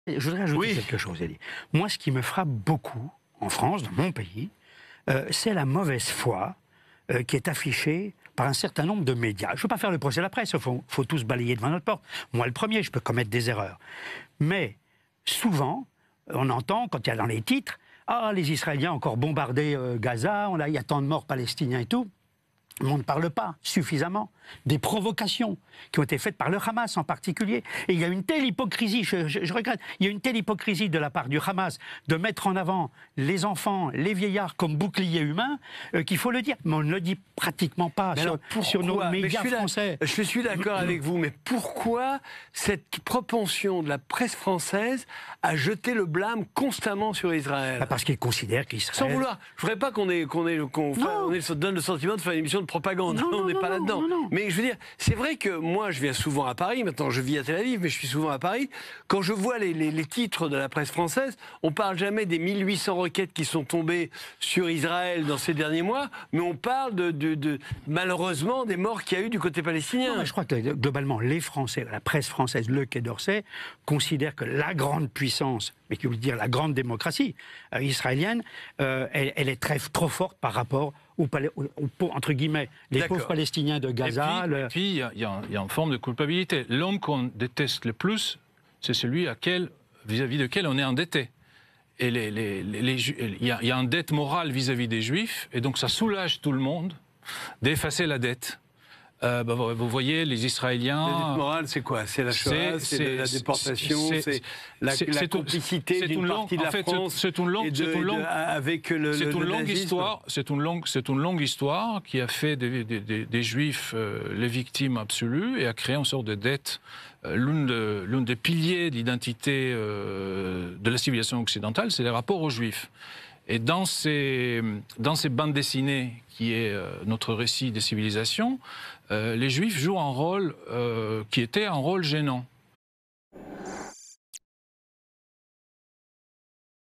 Je voudrais ajouter quelque chose, Elie. Moi, ce qui me frappe beaucoup, en France, dans mon pays, c'est la mauvaise foi qui est affichée par un certain nombre de médias. Je ne veux pas faire le procès de la presse, il faut tous balayer devant notre porte. Moi, le premier, je peux commettre des erreurs. Mais souvent, on entend, quand il y a dans les titres, « Ah, les Israéliens ont encore bombardé Gaza, il y a tant de morts palestiniens et tout ». On ne parle pas suffisamment des provocations qui ont été faites par le Hamas en particulier. Et il y a une telle hypocrisie, je regrette, il y a une telle hypocrisie de la part du Hamas de mettre en avant les enfants, les vieillards comme boucliers humains, qu'il faut le dire. Mais on ne le dit pratiquement pas sur nos médias français. Je suis d'accord avec vous, mais pourquoi cette propension de la presse française à jeter le blâme constamment sur Israël? Parce qu'ils considèrent qu'Israël... Sans vouloir. Je ne voudrais pas qu'on donne le sentiment de faire une émission de propagande. On n'est pas là-dedans. Mais je veux dire, c'est vrai que moi, je viens souvent à Paris. Maintenant, je vis à Tel Aviv, mais je suis souvent à Paris. Quand je vois les titres de la presse française, on ne parle jamais des 1800 roquettes qui sont tombées sur Israël dans ces derniers mois, mais on parle malheureusement des morts qu'il y a eu du côté palestinien. Non, je crois que globalement, les Français, la presse française, le Quai d'Orsay, considèrent que la grande puissance, mais qui veut dire la grande démocratie israélienne, elle est trop forte par rapport entre guillemets, les pauvres Palestiniens de Gaza. Et puis, il y a une forme de culpabilité. L'homme qu'on déteste le plus, c'est celui vis-à-vis duquel on est endetté. Et il y a une dette morale vis-à-vis des Juifs, et donc ça soulage tout le monde d'effacer la dette. Vous voyez, les Israéliens... La dette morale, c'est quoi? C'est la Shoah, c'est la déportation, c'est la complicité d'une partie de la France. C'est une longue histoire qui a fait des Juifs les victimes absolues et a créé une sorte de dette. L'un des piliers de l'identité de la civilisation occidentale, c'est les rapports aux Juifs. Et dans ces bandes dessinées, qui est notre récit des civilisations, les Juifs jouent un rôle qui était un rôle gênant.